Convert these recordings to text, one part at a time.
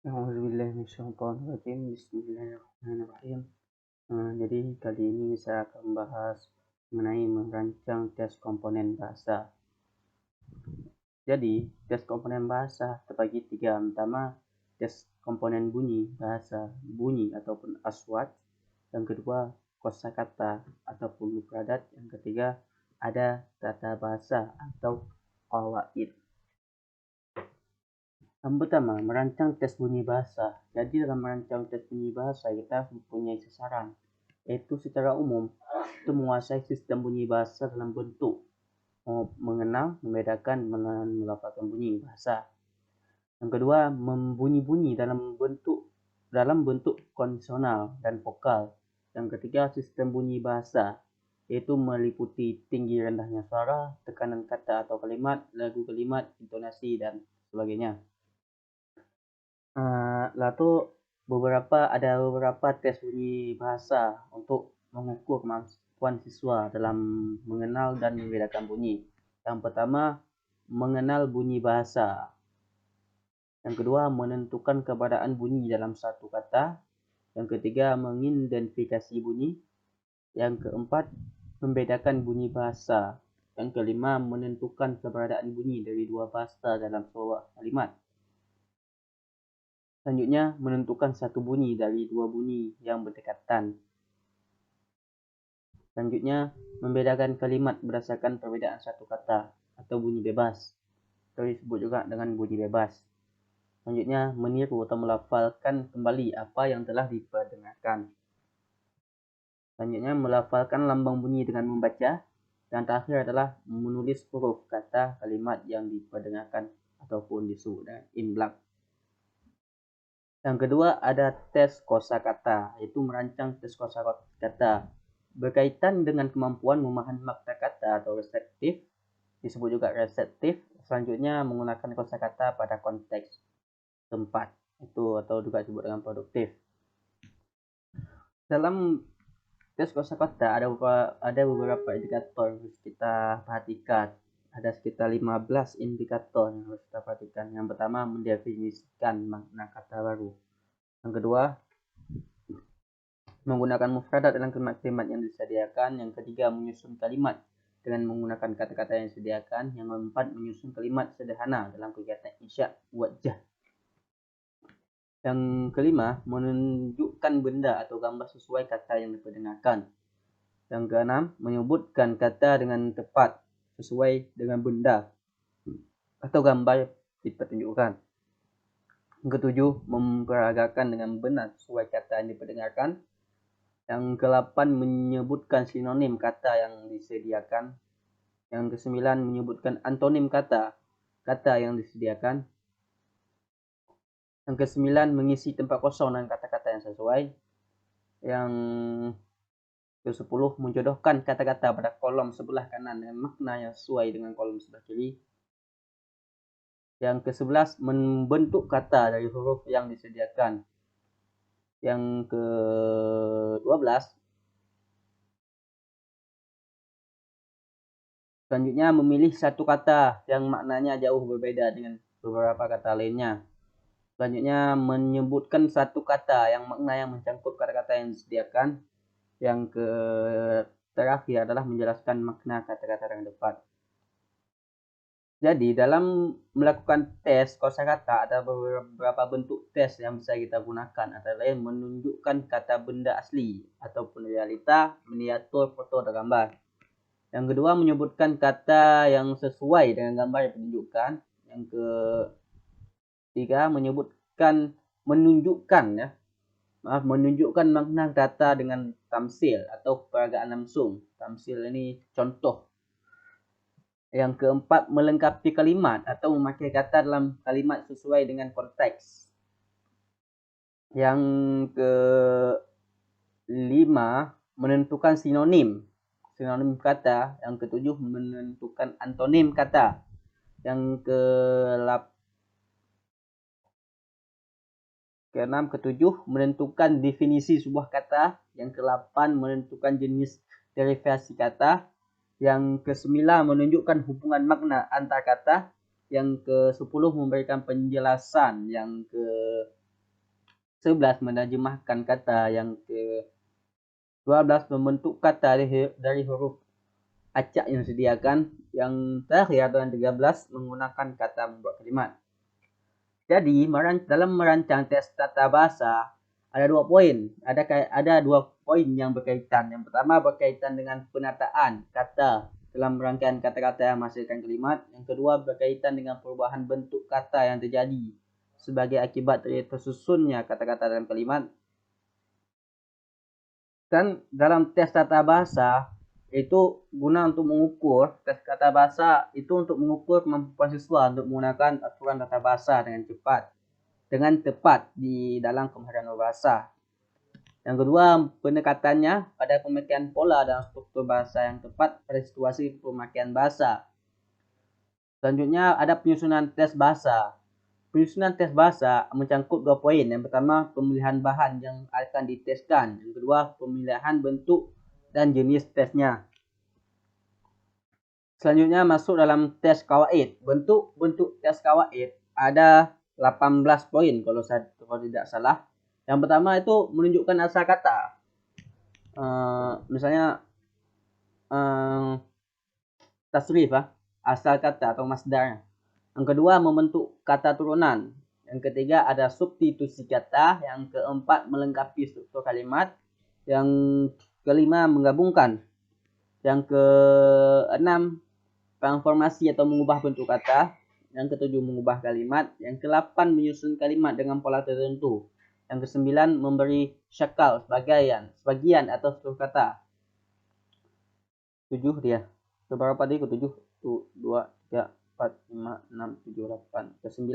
A'udzubillahi Bismillahirrahmanirrahim. Jadi kali ini saya akan bahas mengenai merancang tes komponen bahasa. Jadi tes komponen bahasa terbagi tiga. Pertama, tes komponen bunyi bahasa, bunyi ataupun aswat. Yang kedua, kosakata ataupun mufradat. Yang ketiga, ada tata bahasa atau qawaid. Yang pertama, merancang tes bunyi bahasa. Jadi dalam merancang tes bunyi bahasa, kita mempunyai sasaran, yaitu secara umum itu menguasai sistem bunyi bahasa dalam bentuk mengenal, membedakan, melafalkan bunyi bahasa. Yang kedua, membunyi-bunyi dalam bentuk konsonal dan vokal. Yang ketiga, sistem bunyi bahasa, yaitu meliputi tinggi rendahnya suara, tekanan kata atau kalimat, lagu kalimat, intonasi, dan sebagainya. Lalu ada beberapa tes bunyi bahasa untuk mengukur kemampuan siswa dalam mengenal dan membedakan bunyi. Yang pertama, mengenal bunyi bahasa. Yang kedua, menentukan keberadaan bunyi dalam satu kata. Yang ketiga, mengidentifikasi bunyi. Yang keempat, membedakan bunyi bahasa. Yang kelima, menentukan keberadaan bunyi dari dua bahasa dalam sebuah kalimat. Selanjutnya, menentukan satu bunyi dari dua bunyi yang berdekatan. Selanjutnya, membedakan kalimat berdasarkan perbedaan satu kata atau bunyi bebas, atau disebut juga dengan bunyi bebas. Selanjutnya, meniru atau melafalkan kembali apa yang telah diperdengarkan. Selanjutnya, melafalkan lambang bunyi dengan membaca. Dan terakhir adalah menulis huruf kata kalimat yang diperdengarkan ataupun disebut dengan imlak. Yang kedua ada tes kosakata, yaitu merancang tes kosakata berkaitan dengan kemampuan memahami makna kata atau reseptif, disebut juga reseptif. Selanjutnya menggunakan kosakata pada konteks tempat itu atau juga disebut dengan produktif. Dalam tes kosakata ada beberapa indikator yang harus kita perhatikan. Ada sekitar 15 indikator yang harus kita perhatikan. Yang pertama, mendefinisikan makna kata baru. Yang kedua, menggunakan mufradat dalam kalimat-kalimat yang disediakan. Yang ketiga, menyusun kalimat dengan menggunakan kata-kata yang disediakan. Yang keempat, menyusun kalimat sederhana dalam kegiatan insya wajah. Yang kelima, menunjukkan benda atau gambar sesuai kata yang diperdengarkan. Yang keenam, menyebutkan kata dengan tepat sesuai dengan benda atau gambar dipertunjukkan. Yang ketujuh, memperagakan dengan benar sesuai kata yang diperdengarkan. Yang ke-8, menyebutkan sinonim kata yang disediakan. Yang ke-9, menyebutkan antonim kata yang disediakan. Yang ke-9, mengisi tempat kosong dengan kata-kata yang sesuai. Yang ke-10, menjodohkan kata-kata pada kolom sebelah kanan dengan makna yang sesuai dengan kolom sebelah kiri. Yang ke-11, membentuk kata dari huruf yang disediakan. Yang ke-12, selanjutnya memilih satu kata yang maknanya jauh berbeda dengan beberapa kata lainnya. Selanjutnya menyebutkan satu kata yang makna yang mencangkup kata-kata yang disediakan. Yang terakhir adalah menjelaskan makna kata-kata yang tepat. Jadi dalam melakukan tes kosakata ada beberapa bentuk tes yang bisa kita gunakan, antara lain menunjukkan kata benda asli ataupun realita, miniatur, foto atau gambar. Yang kedua, menyebutkan kata yang sesuai dengan gambar yang ditunjukkan. Yang ketiga, menunjukkan makna kata dengan tamsil atau peragaan langsung. Tamsil ini contoh. Yang keempat, melengkapi kalimat atau memakai kata dalam kalimat sesuai dengan konteks. Yang kelima, menentukan sinonim kata. Yang ketujuh, menentukan antonim kata. Yang keenam, ketujuh, menentukan definisi sebuah kata. Yang ke-8, menentukan jenis derivasi kata. Yang ke-9, menunjukkan hubungan makna antar kata. Yang ke-10, memberikan penjelasan. Yang 11 menerjemahkan kata. Yang ke-12 membentuk kata dari huruf acak yang disediakan. Yang terakhir atau yang 13 menggunakan kata membuat kalimat. Jadi dalam merancang tes tata bahasa ada 2 poin. Ada 2 poin yang berkaitan. Yang pertama berkaitan dengan penataan kata dalam rangkaian kata-kata yang menghasilkan kalimat. Yang kedua berkaitan dengan perubahan bentuk kata yang terjadi sebagai akibat dari tersusunnya kata-kata dalam kalimat. Dan dalam tes tata bahasa itu guna untuk mengukur, tes tata bahasa itu untuk mengukur kemampuan siswa untuk menggunakan aturan tata bahasa dengan tepat di dalam kemahiran berbahasa. Yang kedua, pendekatannya pada pemakaian pola dan struktur bahasa yang tepat pada situasi pemakaian bahasa. Selanjutnya ada penyusunan tes bahasa. Penyusunan tes bahasa mencangkup 2 poin. Yang pertama, pemilihan bahan yang akan diteskan. Yang kedua, pemilihan bentuk dan jenis tesnya. Selanjutnya masuk dalam tes kawaid. Bentuk tes kawaid ada 18 poin kalau tidak salah. Yang pertama itu menunjukkan asal kata. Misalnya tasrif, asal kata atau masdarnya. Yang kedua membentuk kata turunan. Yang ketiga ada substitusi kata. Yang keempat melengkapi struktur kalimat. Yang kelima menggabungkan. Yang keenam transformasi atau mengubah bentuk kata. Yang ketujuh mengubah kalimat. Yang kedelapan menyusun kalimat dengan pola tertentu. Yang kesembilan memberi syakal sebagian atau struktur kata. 7 dia. Seberapa tadi? Ke-7. 1, 2, 3, 4, 5, 6, 7, 8, ke-9.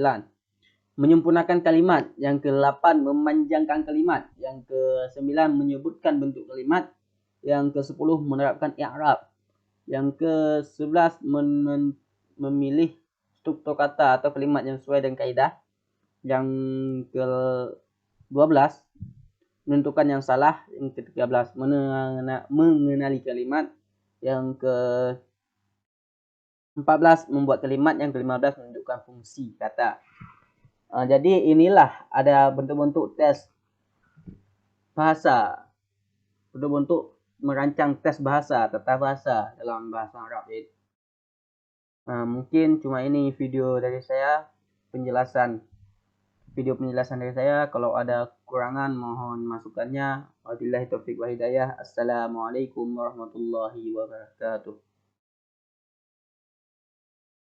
Menyempurnakan kalimat. Yang ke-8 memanjangkan kalimat. Yang ke-9 menyebutkan bentuk kalimat. Yang ke-10 menerapkan i'rab. Yang ke-11 memilih struktur kata atau kalimat yang sesuai dengan kaidah. Yang ke-12 menentukan yang salah. Yang ke-13 mengenali kalimat. Yang ke-14 membuat kalimat. Yang ke-15 menunjukkan fungsi kata. Jadi inilah ada bentuk-bentuk tes bahasa. Bentuk-bentuk merancang tes bahasa, tata bahasa dalam bahasa Arab. Mungkin cuma ini video dari saya, penjelasan dari saya. Kalau ada kekurangan mohon masukannya. Wabillahi taufiq wa hidayah. Assalamualaikum warahmatullahi wabarakatuh.